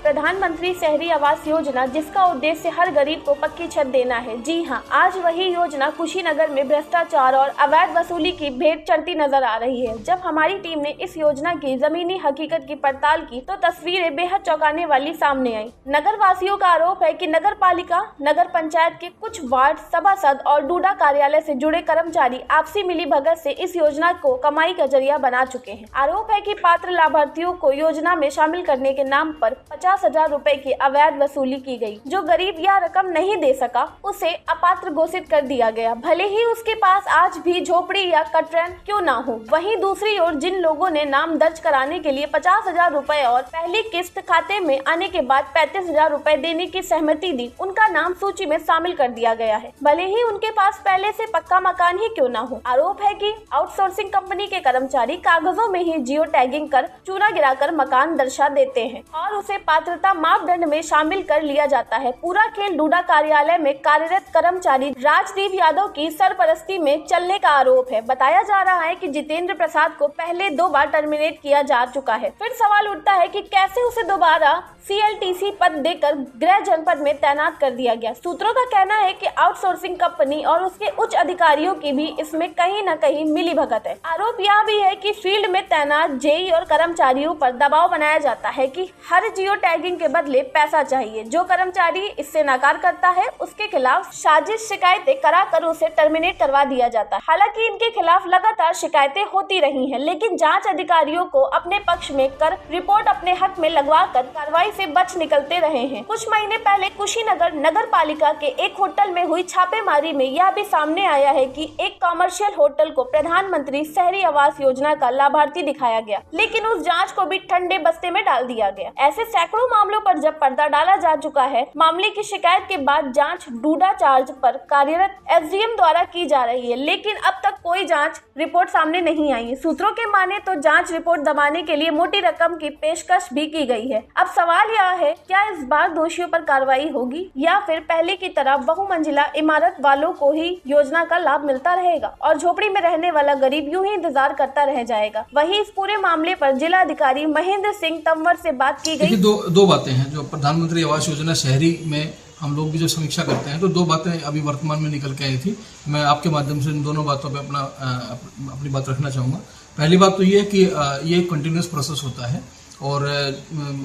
प्रधानमंत्री शहरी आवास योजना, जिसका उद्देश्य हर गरीब को पक्की छत देना है। जी हां, आज वही योजना कुशीनगर में भ्रष्टाचार और अवैध वसूली की भेंट चढ़ती नजर आ रही है। जब हमारी टीम ने इस योजना की जमीनी हकीकत की पड़ताल की तो तस्वीरें बेहद चौंकाने वाली सामने आई। नगर वासियों का आरोप है कि नगर पालिका, नगर पंचायत के कुछ वार्ड सभासद और डूडा कार्यालय से जुड़े कर्मचारी आपसी मिलीभगत से इस योजना को कमाई का जरिया बना चुके हैं। आरोप है कि पात्र लाभार्थियों को योजना में शामिल करने के नाम पर 50,000 रुपए की अवैध वसूली की गई। जो गरीब यह रकम नहीं दे सका उसे अपात्र घोषित कर दिया गया, भले ही उसके पास आज भी झोपड़ी या कटरैन क्यों ना हो। वहीं दूसरी ओर जिन लोगों ने नाम दर्ज कराने के लिए 50,000 रुपए और पहली किस्त खाते में आने के बाद 35,000 रुपए देने की सहमति दी, उनका नाम सूची में शामिल कर दिया गया है, भले ही उनके पास पहले से पक्का मकान ही क्यों ना हो। आरोप है कि आउटसोर्सिंग कंपनी के कर्मचारी कागजों में ही जियो टैगिंग कर चूना गिराकर मकान दर्शा देते हैं और उसे पात्रता मापदंड में शामिल कर लिया जाता है। पूरा खेल डूडा कार्यालय में कार्यरत कर्मचारी राजदीप यादव की सरपरस्ती में चलने का आरोप है। बताया जा रहा है कि जितेंद्र प्रसाद को पहले 2 बार टर्मिनेट किया जा चुका है। फिर सवाल उठता है कि कैसे उसे दोबारा CLTC पद देकर गृह जनपद में तैनात कर दिया गया। सूत्रों का कहना है कि आउटसोर्सिंग कंपनी और उसके उच्च अधिकारियों की भी इसमें कहीं न कहीं मिलीभगत है। आरोप यह भी है कि फील्ड में तैनात जेई और कर्मचारियों पर दबाव बनाया जाता है कि हर जियो टैगिंग के बदले पैसा चाहिए। जो कर्मचारी इससे नकार करता है उसके खिलाफ साजिश शिकायतें कराकर उसे टर्मिनेट करवा दिया जाता है। हालांकि इनके खिलाफ लगातार शिकायतें होती रही हैं, लेकिन जांच अधिकारियों को अपने पक्ष में कर रिपोर्ट अपने हक में लगवा कर कार्रवाई से बच निकलते रहे हैं। कुछ महीने पहले कुशीनगर नगर पालिका के एक होटल में हुई छापेमारी में यह भी सामने आया है कि एक कॉमर्शियल होटल को प्रधानमंत्री शहरी आवास योजना का लाभार्थी दिखाया गया, लेकिन उस जांच को भी ठंडे बस्ते में डाल दिया गया। ऐसे सैकड़ों मामलों पर जब पर्दा डाला जा चुका है, मामले की शिकायत के बाद जांच डूडा चार्ज पर कार्यरत SDM द्वारा की जा रही है, लेकिन अब तक कोई जांच रिपोर्ट सामने नहीं आई है। सूत्रों के माने तो जांच रिपोर्ट दबाने के लिए मोटी रकम की पेशकश भी की गई है। अब सवाल यह है, क्या इस बार दोषियों पर कार्रवाई होगी या फिर पहले की तरह बहुमंजिला इमारत वालों को ही योजना का लाभ मिलता रहेगा और झोपड़ी में रहने वाला गरीब यूं ही इंतजार करता रह जाएगा। वहीं इस पूरे मामले पर जिला अधिकारी महेंद्र सिंह तंवर से बात की गई। दो बातें हैं जो प्रधानमंत्री आवास योजना शहरी में हम लोग भी जो समीक्षा करते हैं, तो 2 बातें अभी वर्तमान में निकल के आई थी। मैं आपके माध्यम से इन दोनों बातों पे अपनी बात रखना चाहूँगा। पहली बात तो ये है कि ये कंटिन्यूस प्रोसेस होता है और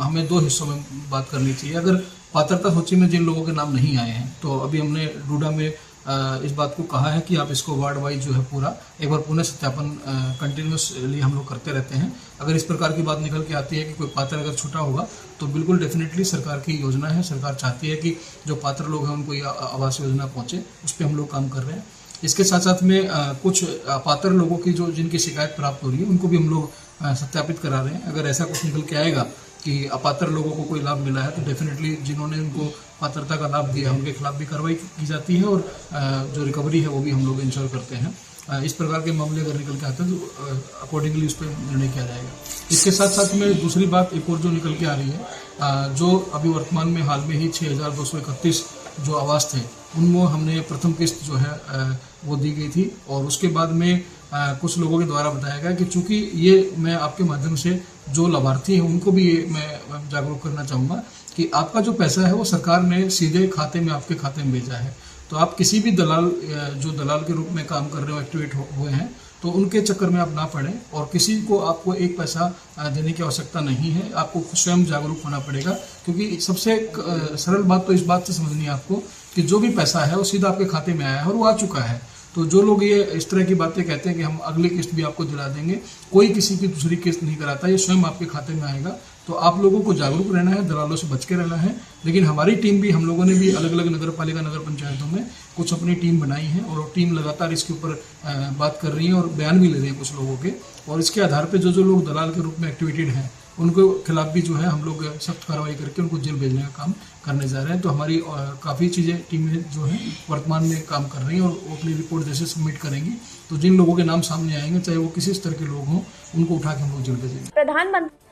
हमें 2 हिस्सों में बात करनी चाहिए। अगर पात्रता सूची में जिन लोगों के नाम नहीं आए हैं, तो अभी हमने डूडा में इस बात को कहा है कि आप इसको वार्ड वाइज जो है पूरा एक बार पुनः सत्यापन कंटिन्यूसली हम लोग करते रहते हैं। अगर इस प्रकार की बात निकल के आती है कि कोई पात्र अगर छूटा होगा तो बिल्कुल डेफिनेटली सरकार की योजना है, सरकार चाहती है कि जो पात्र लोग हैं उनको ये आवास योजना पहुंचे, उस पर हम लोग काम कर रहे हैं। इसके साथ साथ में कुछ पात्र लोगों की जो जिनकी शिकायत प्राप्त हो रही है उनको भी हम लोग सत्यापित करा रहे हैं। अगर ऐसा कुछ निकल के आएगा कि अपात्र लोगों को कोई लाभ मिला है तो डेफिनेटली जिन्होंने उनको पात्रता का लाभ दिया उनके खिलाफ भी कार्रवाई की जाती है और जो रिकवरी है वो भी हम लोग इंश्योर करते हैं। इस प्रकार के मामले अगर निकल के आते हैं तो अकॉर्डिंगली उस पर निर्णय किया जाएगा। इसके साथ साथ में दूसरी बात एक और जो निकल के आ रही है, जो अभी वर्तमान में हाल में ही 6,231 जो आवास थे उनको हमने प्रथम किस्त जो है वो दी गई थी और उसके बाद में कुछ लोगों के द्वारा बताया गया कि चूंकि ये मैं आपके माध्यम से जो लाभार्थी हैं उनको भी ये मैं जागरूक करना चाहूँगा कि आपका जो पैसा है वो सरकार ने सीधे खाते में आपके खाते में भेजा है। तो आप किसी भी दलाल जो दलाल के रूप में काम कर रहे हो, एक्टिवेट हुए हैं, तो उनके चक्कर में आप ना पड़े और किसी को आपको एक पैसा देने की आवश्यकता नहीं है। आपको स्वयं जागरूक होना पड़ेगा, क्योंकि सबसे सरल बात तो इस बात से समझनी है आपको कि जो भी पैसा है वो सीधा आपके खाते में आया है और वो आ चुका है। तो जो लोग ये इस तरह की बातें कहते हैं कि हम अगली किस्त भी आपको दिला देंगे, कोई किसी की दूसरी किस्त नहीं कराता, ये स्वयं आपके खाते में आएगा। तो आप लोगों को जागरूक रहना है, दलालों से बच के रहना है। लेकिन हमारी टीम भी, हम लोगों ने भी अलग अलग नगर पालिका नगर पंचायतों में कुछ अपनी टीम बनाई है और टीम लगातार इसके ऊपर बात कर रही है और बयान भी ले रही है कुछ लोगों के, और इसके आधार पर जो लोग दलाल के रूप में एक्टिवेटेड हैं उनके खिलाफ भी जो है हम लोग सख्त कार्रवाई करके उनको जेल भेजने का काम करने जा रहे हैं। तो हमारी काफ़ी चीज़ें टीमें जो है वर्तमान में काम कर रही हैं और वो अपनी रिपोर्ट जैसे सबमिट करेंगी तो जिन लोगों के नाम सामने आएंगे, चाहे वो किसी स्तर के लोग हों, उनको उठा के हम लोग जेल भेजेंगे। प्रधानमंत्री